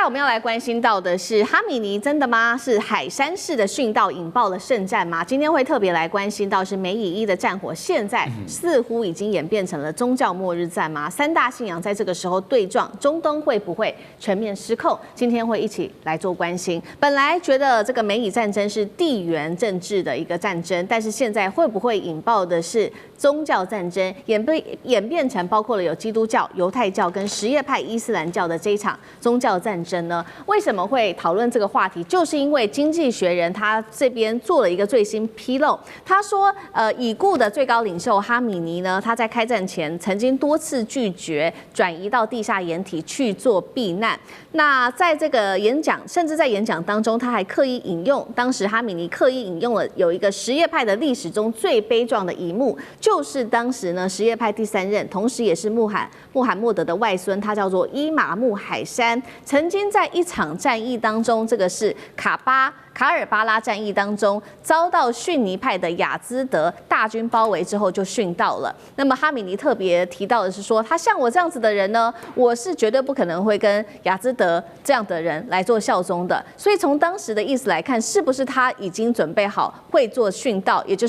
来我们要来关心到的是哈米尼真的吗？是海山市的殉道引爆了圣战吗？今天会特别来关心到是美以一的战火，现在似乎已经演变成了宗教末日战吗？三大信仰在这个时候对撞，中东会不会全面失控？今天会一起来做关心。本来觉得这个美以战争是地缘政治的一个战争，但是现在会不会引爆的是宗教战争，演变成包括了有基督教、犹太教跟什叶派伊斯兰教的这一场宗教战争呢？为什么会讨论这个话题？就是因为《经济学人》他这边做了一个最新披露，他说，已故的最高领袖哈米尼呢，他在开战前曾经多次拒绝转移到地下掩体去做避难。那在这个演讲，甚至在演讲当中，他还刻意引用当时哈米尼刻意引用了有一个什叶派的历史中最悲壮的一幕，就是当时呢什叶派第3任，同时也是穆罕默德的外孙，他叫做伊玛目海山，曾经在一场战役当中，这个是卡尔巴拉战役当中，遭到逊尼派的雅兹德大军包围之后就殉道了。那么哈米尼特别提到的是说，他像我这样子的人呢，我是绝对不可能会跟雅兹德这样的人来做效忠的。所以从当时的意思来看，是不是他已经准备好会做殉道，也就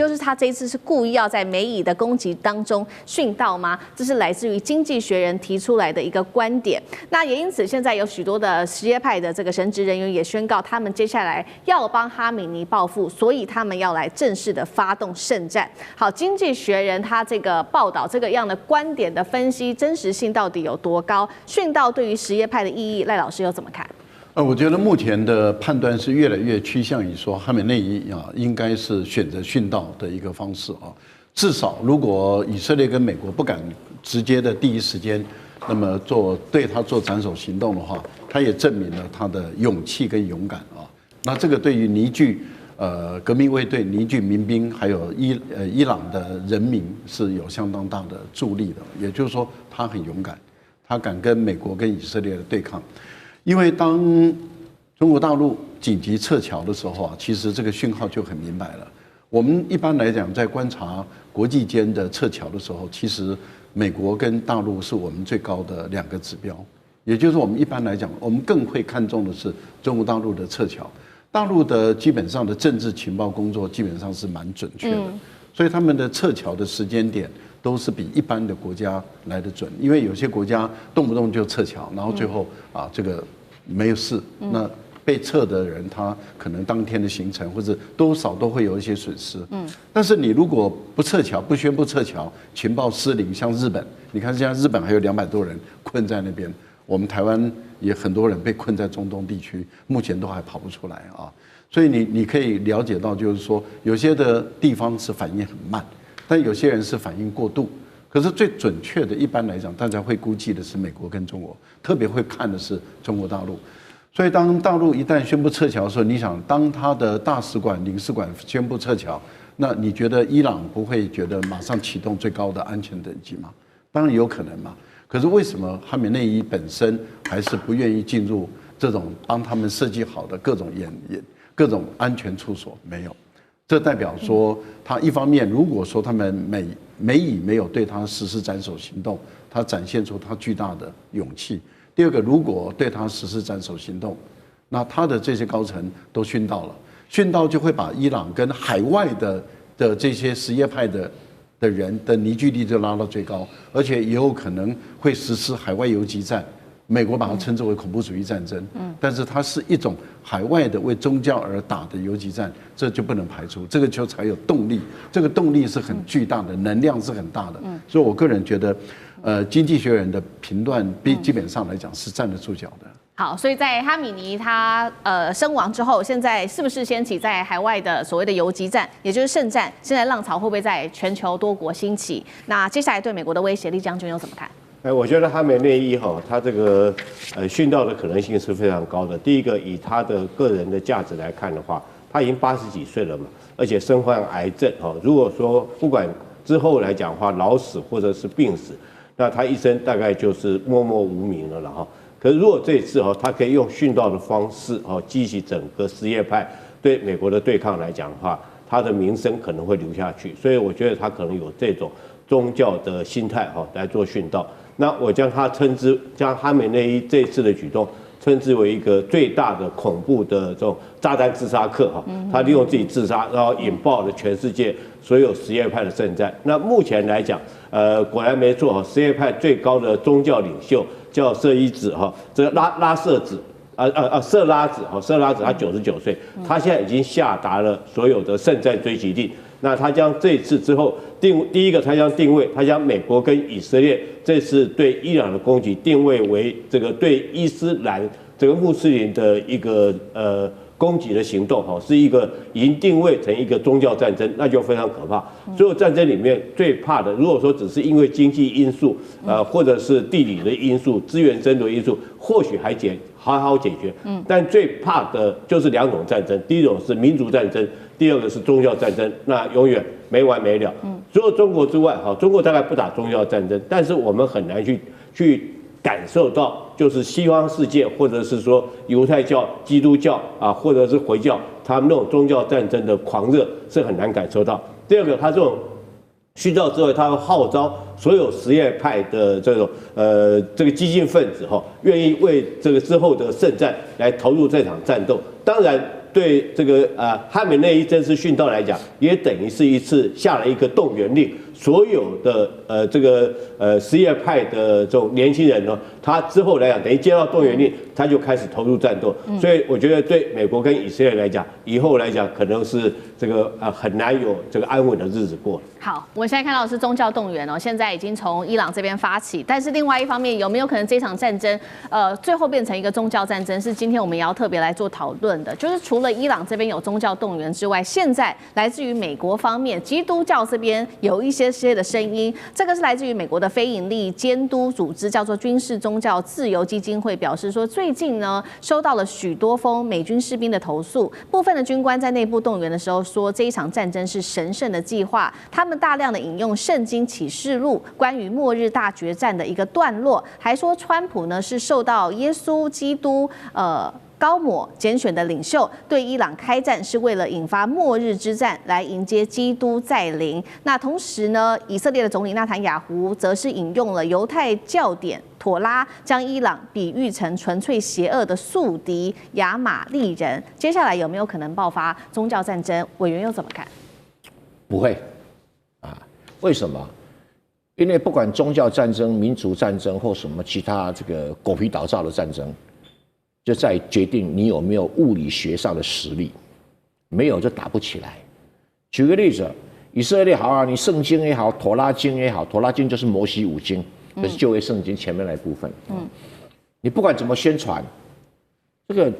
是他这一次是故意要在美以的攻击当中殉道吗？这是来自于《经济学人》提出来的一个观点。那也因此，现在有许多的什叶派的这个神职人员也宣告，他们接下来要帮哈米尼报复，所以他们要来正式的发动圣战。好，《经济学人》他这个报道这个样的观点的分析，真实性到底有多高？殉道对于什叶派的意义，赖老师又怎么看？我觉得目前的判断是越来越趋向于说，哈梅内伊应该是选择殉道的一个方式啊。至少如果以色列跟美国不敢直接的第一时间，那么对他做斩首行动的话，他也证明了他的勇气跟勇敢啊。那这个对于凝聚革命卫队、凝聚民兵，还有伊朗的人民是有相当大的助力的。也就是说，他很勇敢，他敢跟美国跟以色列的对抗。因为当中国大陆紧急撤侨的时候啊，其实这个讯号就很明白了。我们一般来讲，在观察国际间的撤侨的时候，其实美国跟大陆是我们最高的2个指标。也就是我们一般来讲，我们更会看重的是中国大陆的撤侨。大陆的基本上的政治情报工作基本上是蛮准确的，所以他们的撤侨的时间点都是比一般的国家来得准。因为有些国家动不动就撤侨，然后最后这个没有事，那被撤的人他可能当天的行程或者多少都会有一些损失。但是你如果不撤侨，不宣布撤侨，情报失灵，像日本，你看现在日本还有200多人困在那边，我们台湾也很多人被困在中东地区，目前都还跑不出来啊。所以你可以了解到，就是说有些的地方是反应很慢，但有些人是反应过度。可是最准确的，一般来讲，大家会估计的是美国跟中国，特别会看的是中国大陆。所以当大陆一旦宣布撤侨的时候，你想，当他的大使馆、领事馆宣布撤侨，那你觉得伊朗不会觉得马上启动最高的安全等级吗？当然有可能嘛。可是为什么哈梅内伊本身还是不愿意进入这种帮他们设计好的各种安全处所？没有，这代表说他一方面，如果说他们美以没有对他实施斩首行动，他展现出他巨大的勇气。第二个，如果对他实施斩首行动，那他的这些高层都殉道了，殉道就会把伊朗跟海外的这些什叶派的人的凝聚力就拉到最高，而且也有可能会实施海外游击战。美国把它称之为恐怖主义战争，但是它是一种海外的为宗教而打的游击战，这就不能排除，这个就才有动力，这个动力是很巨大的，能量是很大的。所以我个人觉得，经济学人的评断基本上来讲是站得住脚的。好，所以在哈米尼他身亡之后，现在是不是掀起在海外的所谓的游击战，也就是圣战？现在浪潮会不会在全球多国兴起？那接下来对美国的威胁，厉将军又怎么看？我觉得哈梅内伊他这个殉道的可能性是非常高的。第一个，以他的个人的价值来看的话，他已经80几岁了嘛，而且身患癌症如果说不管之后来讲的话，老死或者是病死，那他一生大概就是默默无名了哈。可是如果这一次他可以用殉道的方式激起整个什叶派对美国的对抗来讲的话，他的名声可能会留下去。所以我觉得他可能有这种宗教的心态来做殉道。那我将他称之，将哈梅内伊这次的举动称之为一个最大的恐怖的这种炸弹自杀客哈，他利用自己自杀，然后引爆了全世界所有什叶派的圣战。那目前来讲，果然没错哈，什叶派最高的宗教领袖叫舍伊子哈，这个拉瑟子。色拉子他99岁，他现在已经下达了所有的圣战追击令。那他将这次之后第一个，他将定位，他将美国跟以色列这次对伊朗的攻击定位为这个对伊斯兰这个穆斯林的一个攻击的行动，哈，是一个已经定位成一个宗教战争，那就非常可怕。所有战争里面最怕的，如果说只是因为经济因素，或者是地理的因素、资源争夺因素，或许还好解决。但最怕的就是2种战争，第一种是民族战争，第二个是宗教战争，那永远没完没了。除了中国之外，哈，中国大概不打宗教战争，但是我们很难去感受到，就是西方世界或者是说犹太教、基督教啊，或者是回教，他们那种宗教战争的狂热是很难感受到。第二个，他这种殉道之后，他会号召所有什叶派的这种这个激进分子哈，愿意为这个之后的圣战来投入这场战斗。当然，对这个哈梅内伊这次殉道来讲，也等于是一次下了一个动员令。所有的这个什叶派的这种年轻人呢，他之后来讲，等于接到动员令，他就开始投入战斗。所以我觉得对美国跟以色列来讲，以后来讲可能是这个很难有这个安稳的日子过。好，我现在看到的是宗教动员哦，现在已经从伊朗这边发起，但是另外一方面，有没有可能这场战争最后变成一个宗教战争？是今天我们也要特别来做讨论的。就是除了伊朗这边有宗教动员之外，现在来自于美国方面，基督教这边有一些的声音，这个是来自于美国的非营利监督组织，叫做军事宗教自由基金会，表示说，最近呢收到了许多封美军士兵的投诉，部分的军官在内部动员的时候说，这一场战争是神圣的计划，他们大量的引用圣经启示录关于末日大决战的一个段落，还说川普呢是受到耶稣基督高抹拣选的领袖，对伊朗开战是为了引发末日之战，来迎接基督再临。那同时呢，以色列的总理纳坦雅胡则是引用了犹太教典妥拉，将伊朗比喻成纯粹邪恶的宿敌亚玛力人。接下来有没有可能爆发宗教战争？委员又怎么看？不会啊，为什么？因为不管宗教战争、民族战争或什么其他这个狗皮倒灶的战争，就在决定你有没有物理学上的实力，没有就打不起来。举个例子，以色列好啊，你圣经也好，妥拉经也好，妥拉经就是摩西五经，就是旧约圣经前面那一部分。你不管怎么宣传，这个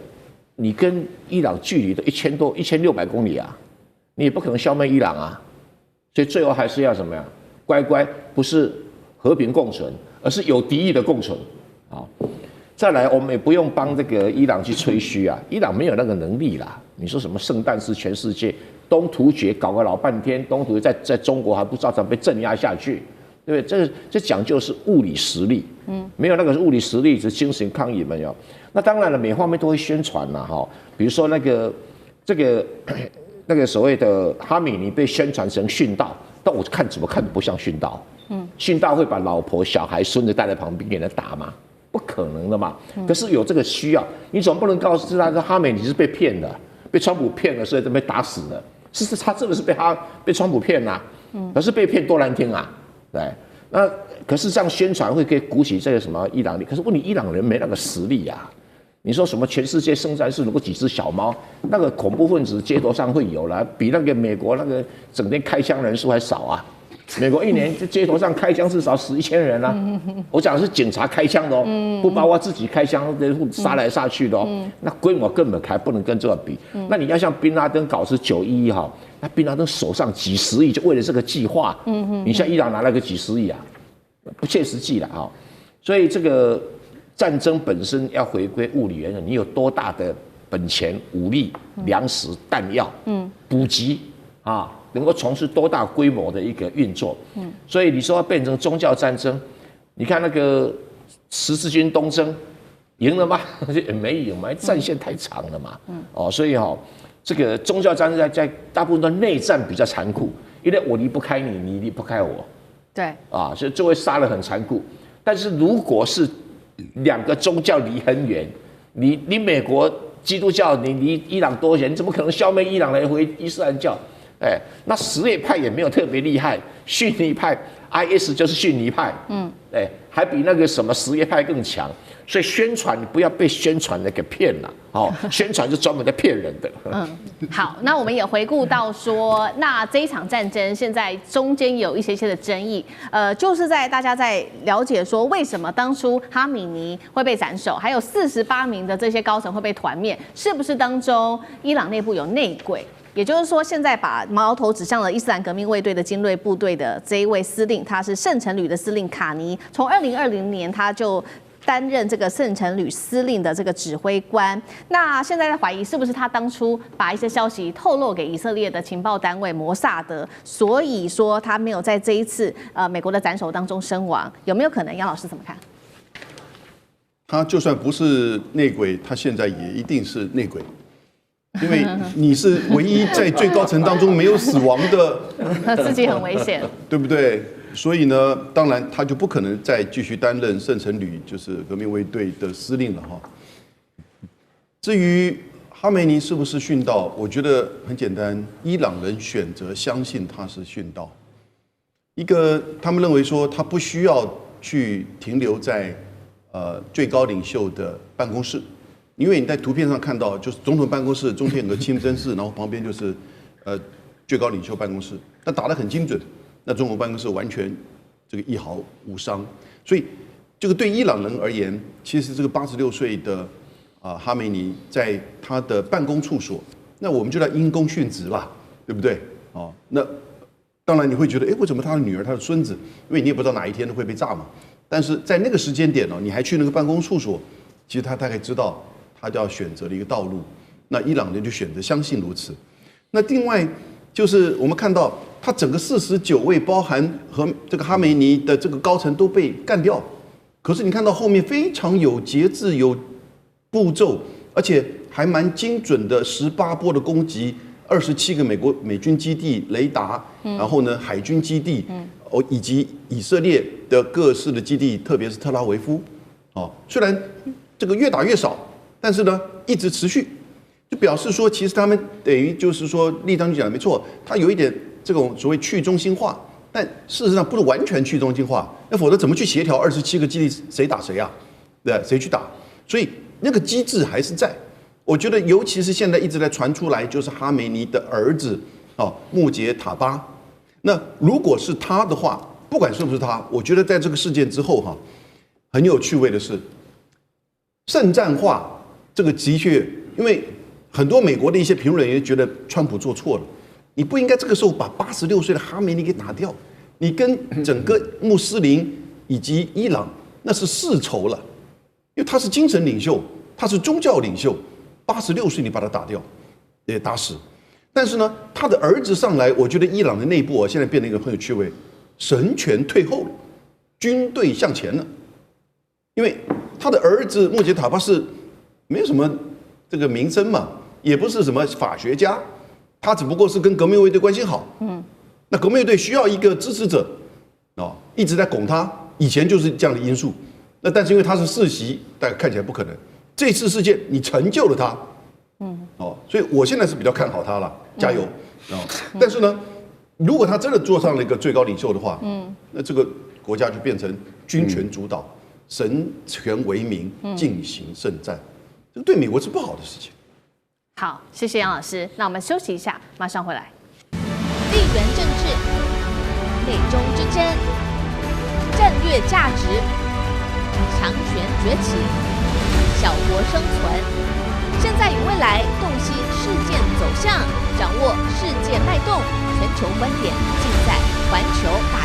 你跟伊朗距离都1600公里啊，你也不可能消灭伊朗啊。所以最后还是要怎么样？乖乖，不是和平共存，而是有敌意的共存。好。再来，我们也不用帮这个伊朗去吹嘘啊，伊朗没有那个能力啦。你说什么圣诞是全世界东突厥搞个老半天，东突厥在中国还不照常被镇压下去，对不对？这讲究是物理实力，没有那个物理实力，只是精神抗议没有。那当然了，每方面都会宣传啦，哈，比如说那个所谓的哈米尼被宣传成殉道，但我看怎么看都不像殉道，殉道会把老婆、小孩、孙子带在旁边给人打吗？不可能的嘛，可是有这个需要，你总不能告诉他说哈梅你是被骗的，被川普骗了，所以被打死的。是他真的是被川普骗啦，可是被骗多难听啊，对。那可是这样宣传可以鼓起这个什么伊朗力，可是问题伊朗人没那个实力啊。你说什么全世界圣战士如果几只小猫，那个恐怖分子街头上会有了，比那个美国那个整天开枪人数还少啊。美国一年街头上开枪至少死1000人啊！我讲的是警察开枪的哦，不包括自己开枪杀来杀去的哦。那规模根本还不能跟这个比。那你要像宾拉登搞是911哈，那宾拉登手上几十亿就为了这个计划，你像伊朗拿了个几十亿啊，不切实际了哈。所以这个战争本身要回归物理原则，你有多大的本钱、武力、粮食、弹药、补给啊？能够从事多大规模的一个运作，所以你说要变成宗教战争，你看那个十字军东征赢了吗？没赢嘛，战线太长了嘛，所以这个宗教战争在大部分的内战比较残酷，因为我离不开你，你离不开我，对，所以就会杀得很残酷。但是如果是2个宗教离很远，你美国基督教你离伊朗多远？你怎么可能消灭伊朗来回伊斯兰教？那什叶派也没有特别厉害，逊尼派 IS 就是逊尼派，还比那个什么什叶派更强。所以宣传你不要被宣传的给骗了，宣传是专门在骗人的。好，那我们也回顾到说，那这一场战争现在中间有一些的争议，就是在大家在了解说为什么当初哈米尼会被斩首，还有48名的这些高层会被团灭，是不是当中伊朗内部有内鬼？也就是说，现在把矛头指向了伊斯兰革命卫队的精锐部队的这一位司令，他是圣城旅的司令卡尼，从2020年他就担任这个圣城旅司令的这个指挥官。那现在在怀疑是不是他当初把一些消息透露给以色列的情报单位摩萨德，所以说他没有在这一次美国的斩首当中身亡，有没有可能？杨老师怎么看？他就算不是内鬼，他现在也一定是内鬼。因为你是唯一在最高层当中没有死亡的，自己很危险，对不对？所以呢，当然他就不可能再继续担任圣城旅，就是革命卫队的司令了哈。至于哈梅尼是不是殉道，我觉得很简单，伊朗人选择相信他是殉道。一个他们认为说他不需要去停留在最高领袖的办公室。因为你在图片上看到，就是总统办公室中间有个清真寺，然后旁边就是最高领袖办公室，那打得很精准。那总统办公室完全这个一毫无伤，所以这个对伊朗人而言，其实这个86岁的哈梅尼在他的办公处所，那我们就来因公殉职吧，对不对？那当然你会觉得，为什么他的女儿、他的孙子？因为你也不知道哪一天会被炸嘛。但是在那个时间点你还去那个办公处所，其实他大概知道。他就要选择了一个道路，那伊朗人就选择相信如此。那另外就是我们看到，他整个49位，包含和这个哈梅尼的这个高层都被干掉。可是你看到后面非常有节制、有步骤，而且还蛮精准的18波的攻击，27个美军基地、雷达，然后呢海军基地，以及以色列的各式的基地，特别是特拉维夫。虽然这个越打越少。但是呢，一直持续，就表示说，其实他们等于就是说，立章就讲的没错，他有一点这种所谓去中心化，但事实上不是完全去中心化，那否则怎么去协调27个基地谁打谁啊？对，谁去打？所以那个机制还是在。我觉得，尤其是现在一直在传出来，就是哈梅尼的儿子穆杰塔巴。那如果是他的话，不管是不是他，我觉得在这个事件之后很有趣味的是，圣战化。这个的确，因为很多美国的一些评论员觉得川普做错了，你不应该这个时候把86岁的哈梅尼给打掉，你跟整个穆斯林以及伊朗那是世仇了，因为他是精神领袖，他是宗教领袖，86岁你把他打掉，也打死。但是呢，他的儿子上来，我觉得伊朗的内部现在变得一个很有趣味，神权退后了，军队向前了，因为他的儿子穆杰塔巴是。没有什么这个名声嘛，也不是什么法学家，他只不过是跟革命卫队关系好。那革命卫队需要一个支持者，一直在拱他。以前就是这样的因素。那但是因为他是世袭，但看起来不可能。这次事件你成就了他，所以我现在是比较看好他了，加油。但是呢，如果他真的坐上了一个最高领袖的话，那这个国家就变成军权主导，神权为名进行圣战。这对美国是不好的事情。好，谢谢杨老师。那我们休息一下，马上回来。地缘政治、美中之争、战略价值、强权崛起、小国生存，现在与未来洞悉事件走向，掌握世界脉动，全球观点尽在环球大